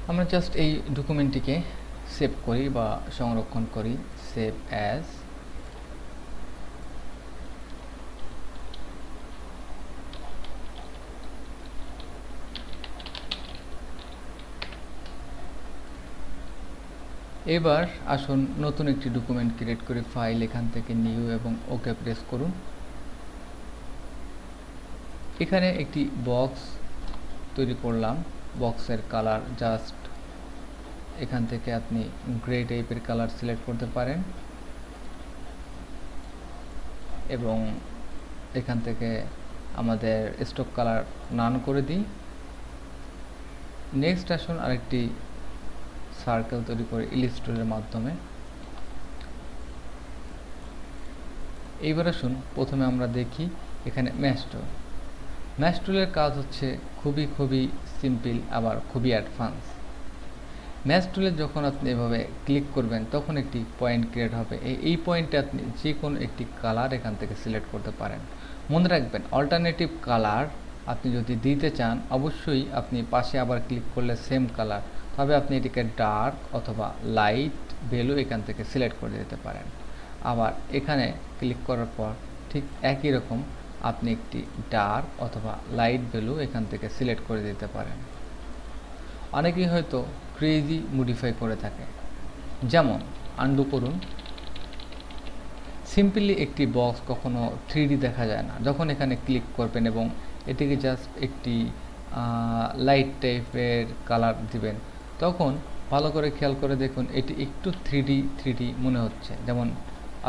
আমরা জাস্ট এই ডকুমেন্টটিকে সেভ করি বা সংরক্ষণ করি, সেভ অ্যাজ। এবার আসুন নতুন একটি ডকুমেন্ট ক্রিয়েট করে ফাইল, এখান থেকে নিউ এবং ওকে প্রেস করুন। এখানে একটি বক্স তৈরি করলাম। বক্সের কালার জাস্ট এখান থেকে আপনি গ্রে টাইপের কালার সিলেক্ট করতে পারেন এবং এখান থেকে আমাদের স্টক কালার নান করে দিই। নেক্সট আসুন আরেকটি সার্কেল তৈরি করে ইলাস্ট্রেটরের মাধ্যমে। এইবার আসুন প্রথমে আমরা দেখি এখানে ম্যাশ টুল। ম্যাশ টুলের কাজ হচ্ছে খুবই সিম্পল, আবার খুবই অ্যাডভান্স। ম্যাশ টুলে যখন আপনি এভাবে ক্লিক করবেন তখন একটি পয়েন্ট ক্রিয়েট হবে। এই পয়েন্টে আপনি যে কোনো একটি কালার এখান থেকে সিলেক্ট করতে পারেন। মনে রাখবেন, অল্টারনেটিভ কালার আপনি যদি দিতে চান অবশ্যই আপনি পাশে আবার ক্লিক করলে সেম কালার, তবে আপনি এটিকে ডার্ক অথবা লাইট ভ্যালু এখান থেকে সিলেক্ট করে দিতে পারেন। আবার এখানে ক্লিক করার পর ঠিক একই রকম আপনি একটি ডার্ক অথবা লাইট ভ্যালু এখান থেকে সিলেক্ট করে দিতে পারেন। অনেকেই হয়তো ক্রেজি মডিফাই করে থাকে, যেমন আন্ডু করুন। সিম্পলি একটি বক্স কখনো 3D দেখা যায় না। যখন এখানে ক্লিক করবেন এবং এটিকে জাস্ট একটি লাইট টাইপের কালার দিবেন, তখন ভালো করে খেয়াল করে দেখুন এটি একটু 3D মনে হচ্ছে। যেমন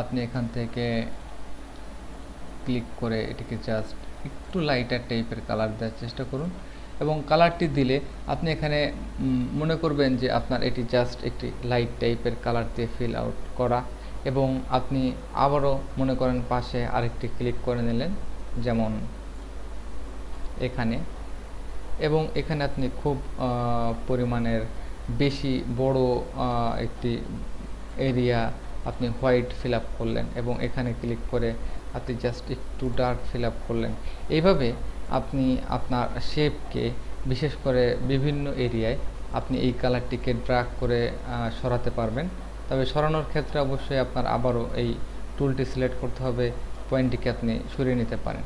আপনি এখান থেকে ক্লিক করে এটিকে জাস্ট একটু লাইটার টাইপের কালার দেওয়ার চেষ্টা করুন এবং কালারটি দিলে আপনি এখানে মনে করবেন যে আপনার এটি জাস্ট একটি লাইট টাইপের কালার দিয়ে ফিল আউট করা, এবং আপনি আবারও মনে করেন পাশে আরেকটি ক্লিক করে নিলেন যেমন এখানে, এবং এখানে আপনি খুব পরিমাণের বেশি বড় একটি এরিয়া আপনি হোয়াইট ফিল আপ করলেন এবং এখানে ক্লিক করে আপনি জাস্ট একটু ডার্ক ফিল আপ করলেন। এইভাবে আপনি আপনার শেপকে বিশেষ করে বিভিন্ন এরিয়ায় আপনি এই কালারটিকে ড্র্যাগ করে সরাতে পারবেন। তবে সরানোর ক্ষেত্রে অবশ্যই আপনার আবারও এই টুলটি সিলেক্ট করতে হবে, পয়েন্টটিকে আপনি সরিয়ে নিতে পারেন।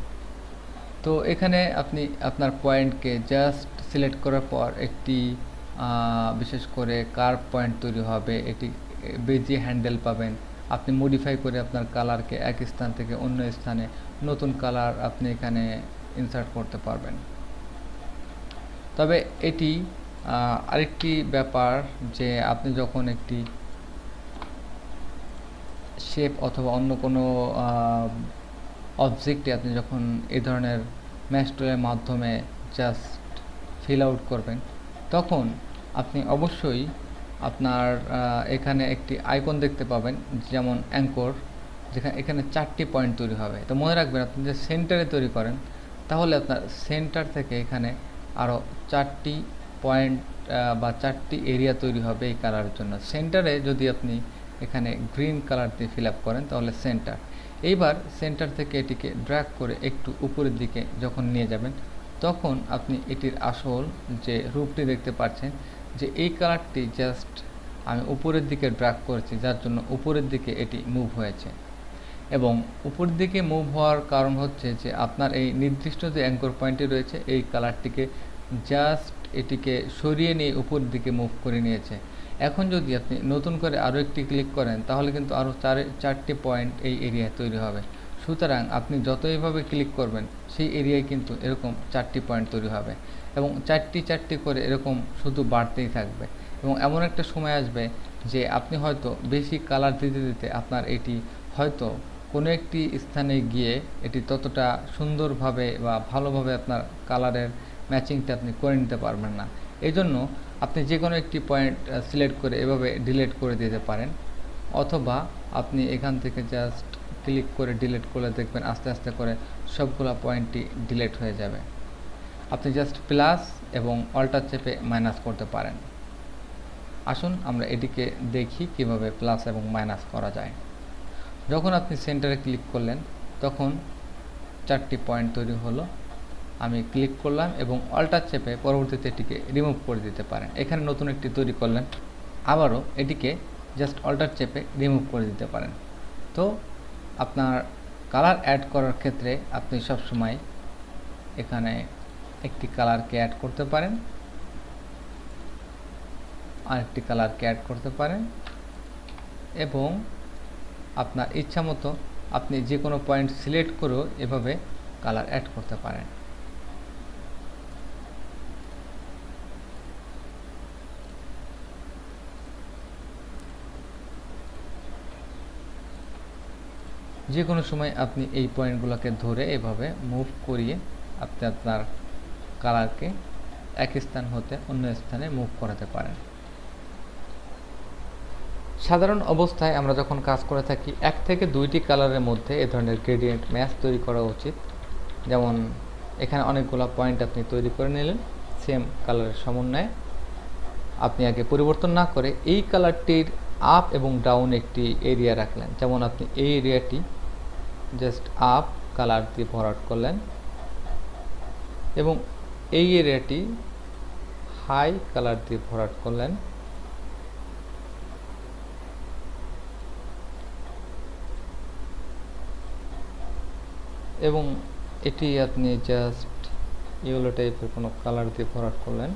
তো এখানে আপনি আপনার পয়েন্টকে জাস্ট সিলেক্ট করার পর একটি বিশেষ করে কার্ভ পয়েন্ট তৈরি হবে, এটি বেজি হ্যান্ডেল পাবেন। আপনি মডিফাই করে আপনার কালারকে এক স্থান থেকে অন্য স্থানে নতুন কালার আপনি এখানে ইনসার্ট করতে পারবেন। তবে এটি আরেকটি ব্যাপার যে আপনি যখন একটি শেপ অথবা অন্য কোনো অবজেক্টে আপনি যখন এই ধরনের ম্যাশ টুলের মাধ্যমে জাস্ট ফিল আউট করবেন, তখন আপনি অবশ্যই আপনার এখানে একটি আইকন দেখতে পাবেন যেমন অ্যাঙ্কর, যেখানে এখানে 4টি পয়েন্ট তৈরি হবে। তো মনে রাখবেন, আপনি যে সেন্টারে তৈরি করেন তাহলে আপনার সেন্টার থেকে এখানে আরও 4টি পয়েন্ট বা 4টি এরিয়া তৈরি হবে এই কালারের জন্য। সেন্টারে যদি আপনি এখানে গ্রিন কালার দিয়ে ফিল আপ করেন তাহলে সেন্টার। এইবার সেন্টার থেকে এটিকে ড্র্যাগ করে একটু উপরের দিকে যখন নিয়ে যাবেন, তখন আপনি এটির আসল যে রূপটি দেখতে পাচ্ছেন যে এই কালারটি জাস্ট আমি উপরের দিকে ড্র্যাগ করেছি, যার জন্য উপরের দিকে এটি মুভ হয়েছে। এবং উপরের দিকে মুভ হওয়ার কারণ হচ্ছে যে আপনার এই নির্দিষ্ট যে অ্যাঙ্কর পয়েন্টটি রয়েছে এই কালারটিকে জাস্ট এটিকে সরিয়ে নিয়ে উপরের দিকে মুভ করে নিয়েছে। এখন যদি আপনি নতুন করে আরও একটি ক্লিক করেন তাহলে কিন্তু আরও 4টি পয়েন্ট এই এরিয়ায় তৈরি হবে। সুতরাং আপনি যত এইভাবে ক্লিক করবেন সেই এরিয়ায় কিন্তু এরকম 4টি পয়েন্ট তৈরি হবে এবং 4টি করে এরকম শুধু বাড়তেই থাকবে। এবং এমন একটা সময় আসবে যে আপনি হয়তো বেশি কালার দিতে দিতে আপনার এটি হয়তো কোনো একটি স্থানে গিয়ে এটি ততটা সুন্দরভাবে বা ভালোভাবে আপনার কালারের ম্যাচিংটা আপনি করে নিতে পারবেন না। এই জন্য আপনি যে কোনো একটি পয়েন্ট সিলেক্ট করে এভাবে ডিলিট করে দিতে পারেন, অথবা আপনি এখান থেকে জাস্ট ক্লিক করে ডিলিট করলে দেখবেন আস্তে আস্তে করে সবগুলো পয়েন্টই ডিলিট হয়ে যাবে। আপনি জাস্ট প্লাস এবং অল্টার চেপে মাইনাস করতে পারেন। আসুন আমরা এটিকে দেখি কিভাবে প্লাস এবং মাইনাস করা যায়। যখন আপনি সেন্টারে ক্লিক করলেন তখন 4টি পয়েন্ট তৈরি হলো আমি ক্লিক করলাম এবং অল্টার চেপে পরবর্তীতে এটিকে রিমুভ করে দিতে পারেন। এখানে নতুন একটি তৈরি করলেন, আবারও এটিকে জাস্ট অল্টার চেপে রিমুভ করে দিতে পারেন। তো আপনার কালার অ্যাড করার ক্ষেত্রে আপনি সবসময় এখানে একটি কালারকে অ্যাড করতে পারেন, আরেকটি কালারকে অ্যাড করতে পারেন এবং আপনার ইচ্ছা মতো আপনি যে কোনো পয়েন্ট সিলেক্ট করেও এভাবে কালার অ্যাড করতে পারেন। যে কোনো সময় আপনি এই পয়েন্টগুলোকে ধরে এভাবে মুভ করিয়ে আপনি আপনার কালারকে এক স্থান হতে অন্য স্থানে মুভ করাতে পারেন। সাধারণ অবস্থায় আমরা যখন কাজ করে থাকি 1 থেকে 2টি কালারের মধ্যে এ ধরনের গ্রেডিয়েন্ট ম্যাচ তৈরি করা উচিত। যেমন এখানে অনেকগুলো পয়েন্ট আপনি তৈরি করে নিলেন সেম কালারের সমন্বয়ে। আপনি আগে পরিবর্তন না করে এই কালারটির আপ এবং ডাউন একটি এরিয়া রাখলেন। যেমন আপনি এই এরিয়াটি জাস্ট আপ কালার দিয়ে ভরাট করলেন এবং এই এরিয়াটি হাই কালার দিয়ে ভরাট করলেন এবং এটি আপনি জাস্ট ইয়েলো টাইপের কোনো কালার দিয়ে ভরাট করলেন,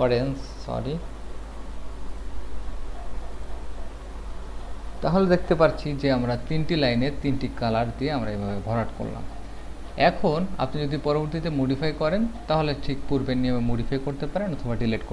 অরেঞ্জ সরি। তাহলে দেখতে পাচ্ছি যে আমরা 3টি লাইনে 3টি কালার দিয়ে আমরা এভাবে ভরাট করলাম। এখন আপনি যদি পরবর্তীতে মডিফাই করেন তাহলে ঠিক পূর্বের নিয়মে মডিফাই করতে পারেন অথবা ডিলিট